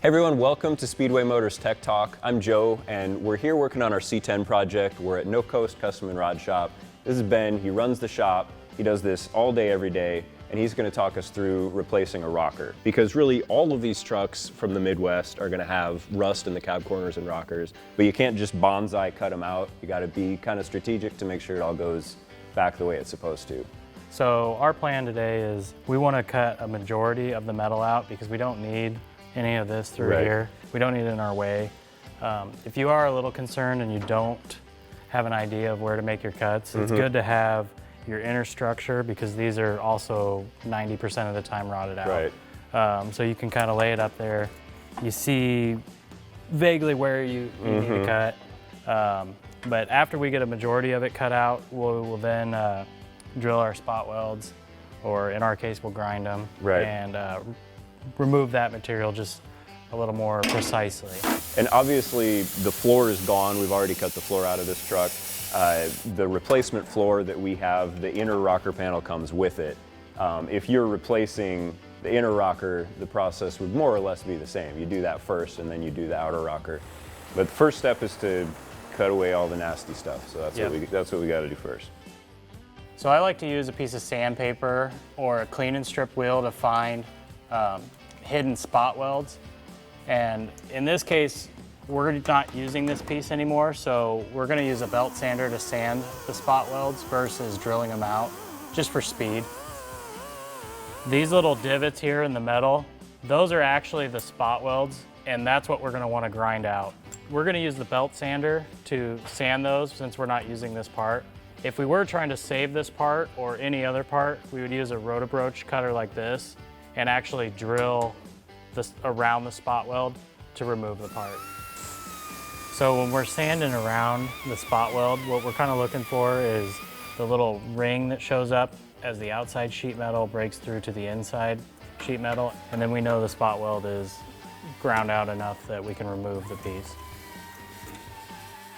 everyone, welcome to Speedway Motors Tech Talk. I'm Joe, and we're here working on our C10 project. We're at No Coast Custom and Rod Shop. This is Ben, he runs the shop. He does this all day, every day, and he's gonna talk us through replacing a rocker. Because really, all of these trucks from the Midwest are gonna have rust in the cab corners and rockers, but you can't just bonsai cut them out. You gotta be kind of strategic to make sure it all goes back the way it's supposed to. So our plan today is we want to cut a majority of the metal out because we don't need any of this through here. We don't need it in our way. If you are a little concerned and you don't have an idea of where to make your cuts, it's good to have your inner structure because these are also 90% of the time rotted out. So you can kind of lay it up there. You see vaguely where you need to cut. But after we get a majority of it cut out, we'll then drill our spot welds, or in our case, we'll grind them and remove that material just a little more precisely. And obviously the floor is gone. We've already cut the floor out of this truck. The replacement floor that we have, the inner rocker panel comes with it. If you're replacing the inner rocker, the process would more or less be the same. You do that first and then you do the outer rocker. But the first step is to cut away all the nasty stuff. So that's what we got to do first. So I like to use a piece of sandpaper or a clean and strip wheel to find hidden spot welds. And in this case, we're not using this piece anymore, so we're gonna use a belt sander to sand the spot welds versus drilling them out, just for speed. These little divots here in the metal, those are actually the spot welds, and that's what we're gonna wanna grind out. We're gonna use the belt sander to sand those since we're not using this part. If we were trying to save this part or any other part, we would use a rotobroach cutter like this and actually drill this around the spot weld to remove the part. So when we're sanding around the spot weld, what we're kind of looking for is the little ring that shows up as the outside sheet metal breaks through to the inside sheet metal, and then we know the spot weld is ground out enough that we can remove the piece.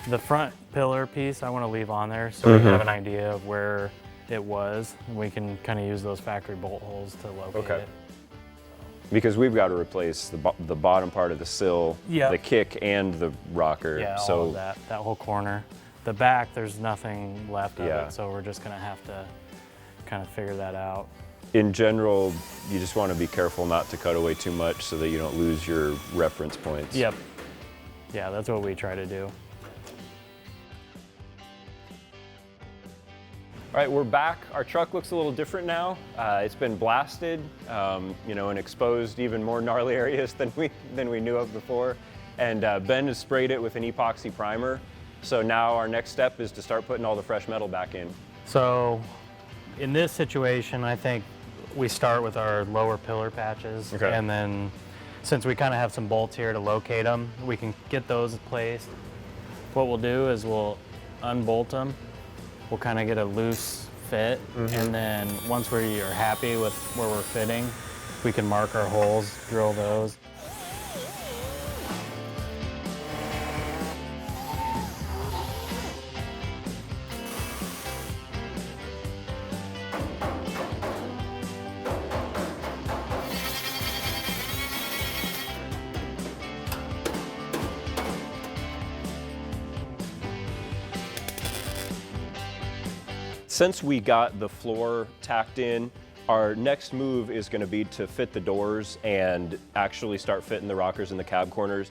The front pillar piece I want to leave on there so we have an idea of where it was, and we can kind of use those factory bolt holes to locate it. Because we've got to replace the bottom part of the sill, the kick, and the rocker. Yeah, all of that whole corner. The back, there's nothing left of it, so we're just going to have to kind of figure that out. In general, you just want to be careful not to cut away too much so that you don't lose your reference points. Yep. Yeah, that's what we try to do. All right, we're back. Our truck looks a little different now. It's been blasted, you know, and exposed even more gnarly areas than we knew of before. And Ben has sprayed it with an epoxy primer. So now our next step is to start putting all the fresh metal back in. So in this situation, I think we start with our lower pillar patches. And then since we kind of have some bolts here to locate them, we can get those placed. What we'll do is we'll unbolt them. We'll kind of get a loose fit, and then once we are happy with where we're fitting, we can mark our holes, drill those. Since we got the floor tacked in, our next move is going to be to fit the doors and actually start fitting the rockers in the cab corners.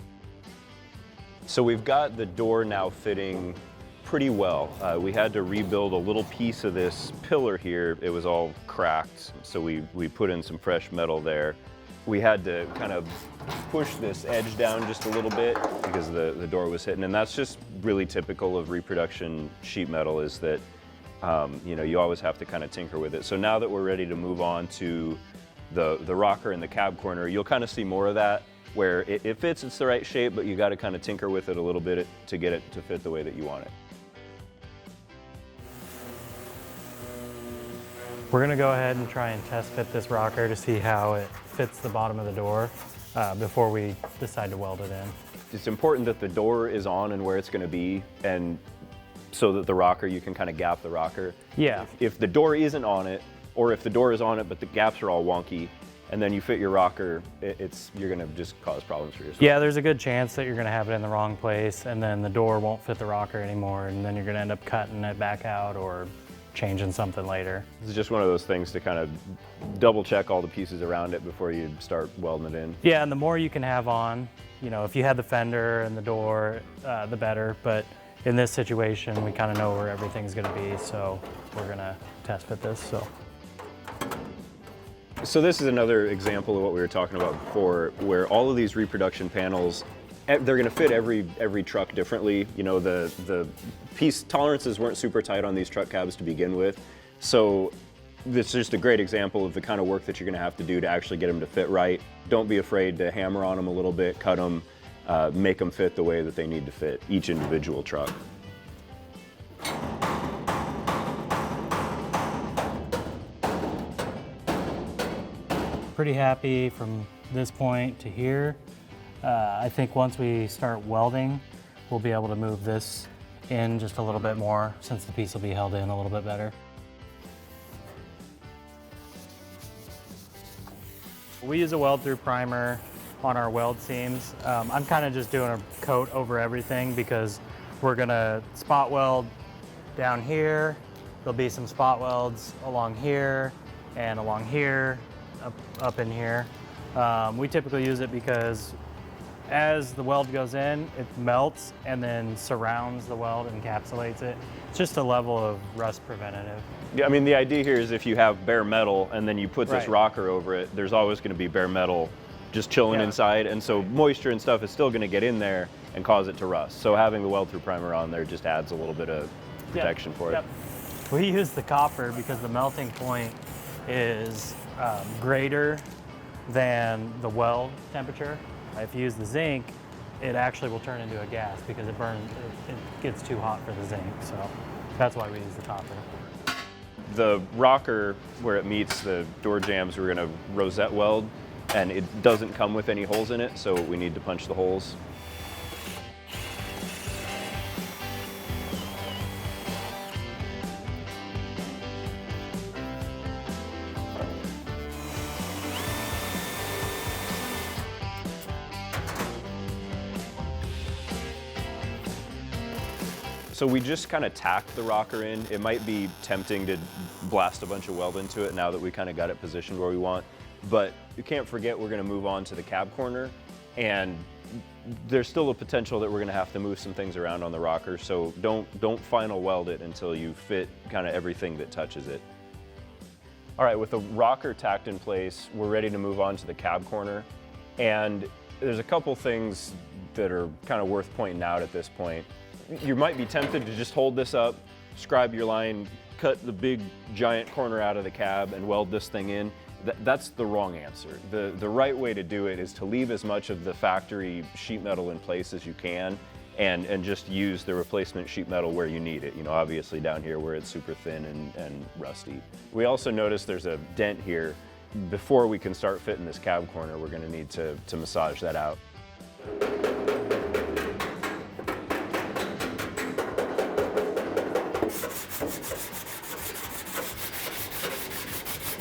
So we've got the door now fitting pretty well. We had to rebuild a little piece of this pillar here. It was all cracked, so we put in some fresh metal there. We had to kind of push this edge down just a little bit because the door was hitting, and that's just really typical of reproduction sheet metal, is that you know, you always have to kind of tinker with it. So now that we're ready to move on to the rocker in the cab corner, you'll kind of see more of that where it fits, it's the right shape, but you got to kind of tinker with it a little bit to get it to fit the way that you want it. We're going to go ahead and try and test fit this rocker to see how it fits the bottom of the door before we decide to weld it in. It's important that the door is on and where it's going to be, and so that the rocker, you can kind of gap the rocker. Yeah. If the door isn't on it, or if the door is on it but the gaps are all wonky, and then you fit your rocker, you're gonna just cause problems for yourself. Yeah, there's a good chance that you're gonna have it in the wrong place, and then the door won't fit the rocker anymore, and then you're gonna end up cutting it back out or changing something later. This is just one of those things to kind of double check all the pieces around it before you start welding it in. Yeah, and the more you can have on, you know, if you had the fender and the door, the better, but in this situation, we kind of know where everything's gonna be, so we're gonna test fit this, So this is another example of what we were talking about before, where all of these reproduction panels, they're gonna fit every truck differently. You know, the piece tolerances weren't super tight on these truck cabs to begin with. So this is just a great example of the kind of work that you're gonna have to do to actually get them to fit right. Don't be afraid to hammer on them a little bit, cut them, make them fit the way that they need to fit each individual truck. Pretty happy from this point to here. I think once we start welding, we'll be able to move this in just a little bit more since the piece will be held in a little bit better. We use a weld through primer on our weld seams. I'm kind of just doing a coat over everything because we're gonna spot weld down here. There'll be some spot welds along here and along here, up in here. We typically use it because as the weld goes in, it melts and then surrounds the weld and encapsulates it. It's just a level of rust preventative. Yeah, I mean, the idea here is if you have bare metal and then you put this Right. rocker over it, there's always going to be bare metal just chilling inside, and so moisture and stuff is still going to get in there and cause it to rust. So having the weld-through primer on there just adds a little bit of protection for it. We use the copper because the melting point is greater than the weld temperature. If you use the zinc, it actually will turn into a gas because it burns, it gets too hot for the zinc. So that's why we use the copper. The rocker, where it meets the door jambs, we're going to rosette weld, and it doesn't come with any holes in it, so we need to punch the holes. So we just kind of tacked the rocker in. It might be tempting to blast a bunch of weld into it now that we kind of got it positioned where we want, but you can't forget we're going to move on to the cab corner, and there's still a potential that we're going to have to move some things around on the rocker, so don't final weld it until you fit kind of everything that touches it. All right, with the rocker tacked in place, we're ready to move on to the cab corner, and there's a couple things that are kind of worth pointing out at this point. You might be tempted to just hold this up, scribe your line, cut the big giant corner out of the cab and weld this thing in. That's the wrong answer. The right way to do it is to leave as much of the factory sheet metal in place as you can and just use the replacement sheet metal where you need it. You know, obviously down here where it's super thin and rusty. We also notice there's a dent here. Before we can start fitting this cab corner, we're gonna need to massage that out.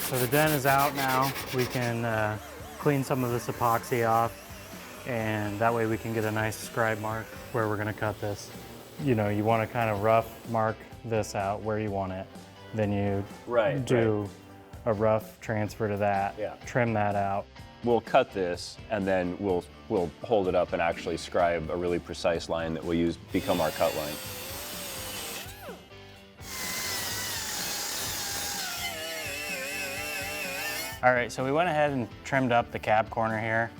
So the dent is out now. We can clean some of this epoxy off, and that way we can get a nice scribe mark where we're gonna cut this. You know, you wanna kind of rough mark this out where you want it. Then you do a rough transfer to that, trim that out. We'll cut this and then we'll hold it up and actually scribe a really precise line that we'll become our cut line. All right, so we went ahead and trimmed up the cab corner here.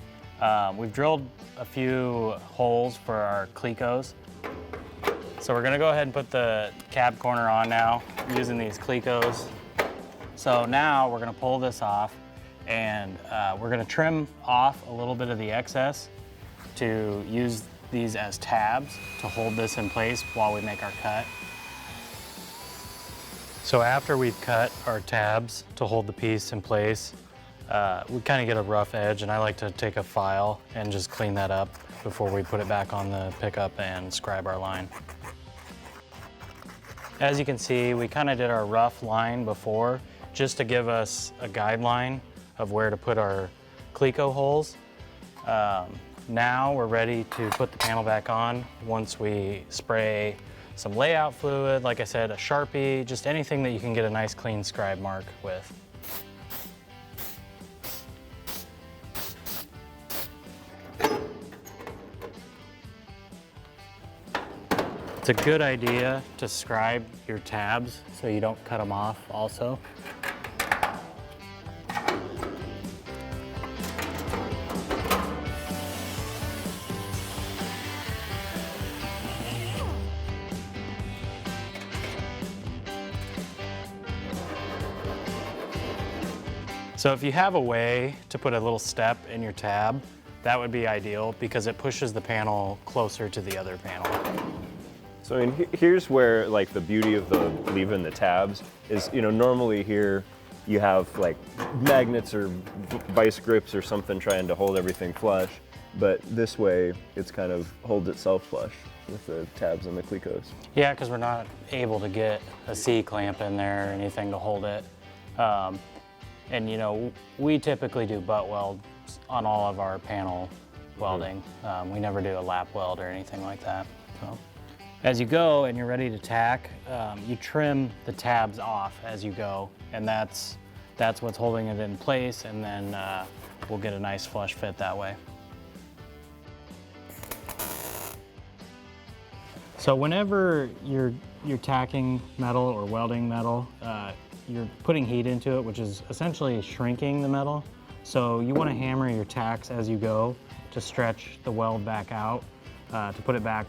We've drilled a few holes for our clecos. So we're gonna go ahead and put the cab corner on now using these clecos. So now we're gonna pull this off and we're gonna trim off a little bit of the excess to use these as tabs to hold this in place while we make our cut. So after we've cut our tabs to hold the piece in place, we kind of get a rough edge, and I like to take a file and just clean that up before we put it back on the pickup and scribe our line. As you can see, we kind of did our rough line before just to give us a guideline of where to put our cleco holes. Now we're ready to put the panel back on once we spray some layout fluid, like I said, a Sharpie, just anything that you can get a nice clean scribe mark with. It's a good idea to scribe your tabs so you don't cut them off also. So if you have a way to put a little step in your tab, that would be ideal because it pushes the panel closer to the other panel. So I mean, here's where like the beauty of leaving the tabs is, you know, normally here you have like magnets or vice grips or something trying to hold everything flush, but this way it's kind of holds itself flush with the tabs and the clecos. Yeah, because we're not able to get a C-clamp in there or anything to hold it. And you know, we typically do butt welds on all of our panel welding. We never do a lap weld or anything like that. So, as you go and you're ready to tack, you trim the tabs off as you go, and that's what's holding it in place, and then we'll get a nice flush fit that way. So whenever you're tacking metal or welding metal, you're putting heat into it, which is essentially shrinking the metal. So you want to hammer your tacks as you go to stretch the weld back out, to put it back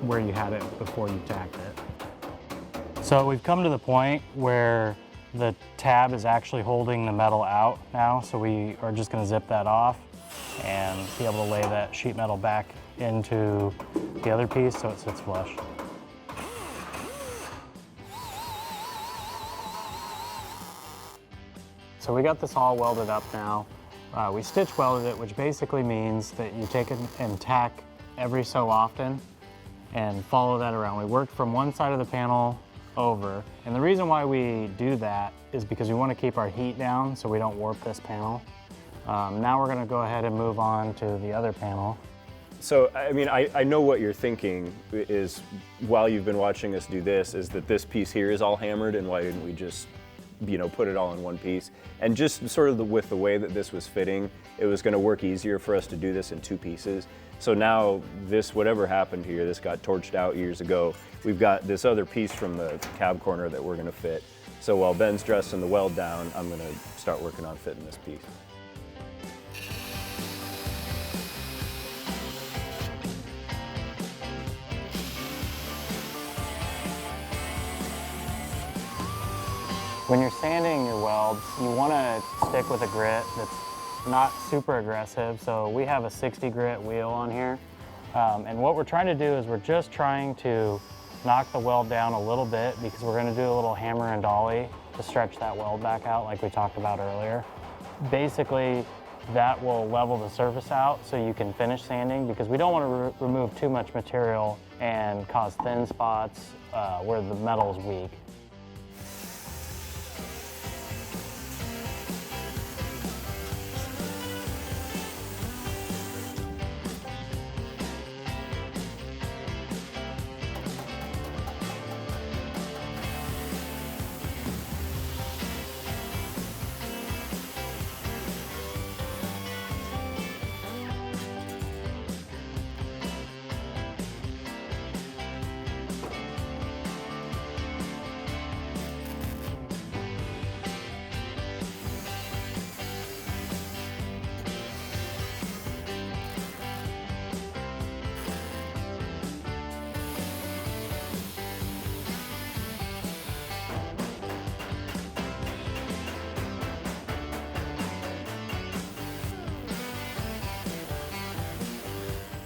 where you had it before you tacked it. So we've come to the point where the tab is actually holding the metal out now, so we are just going to zip that off and be able to lay that sheet metal back into the other piece so it sits flush. So we got this all welded up now. We stitch welded it, which basically means that you take it and tack every so often and follow that around. We worked from one side of the panel over, and the reason why we do that is because we want to keep our heat down so we don't warp this panel. Now we're going to go ahead and move on to the other panel. So, I mean, I know what you're thinking is, while you've been watching us do this, is that this piece here is all hammered, and why didn't we just, you know, put it all in one piece? And just sort of with the way that this was fitting, it was going to work easier for us to do this in two pieces. So now this, whatever happened here, this got torched out years ago. We've got this other piece from the cab corner that we're going to fit. So while Ben's dressing the weld down, I'm going to start working on fitting this piece. When you're sanding your welds, you want to stick with a grit that's not super aggressive. So we have a 60 grit wheel on here. And what we're trying to do is we're just trying to knock the weld down a little bit because we're going to do a little hammer and dolly to stretch that weld back out like we talked about earlier. Basically, that will level the surface out so you can finish sanding, because we don't want to remove too much material and cause thin spots where the metal is weak.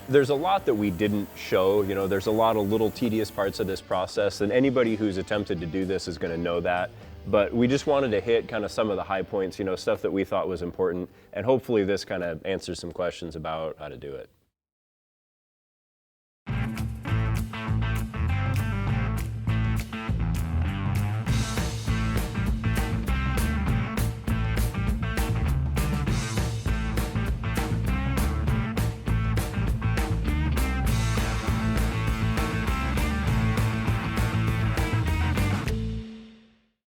There's a lot that we didn't show, you know, there's a lot of little tedious parts of this process, and anybody who's attempted to do this is going to know that. But we just wanted to hit kind of some of the high points, you know, stuff that we thought was important, and hopefully this kind of answers some questions about how to do it.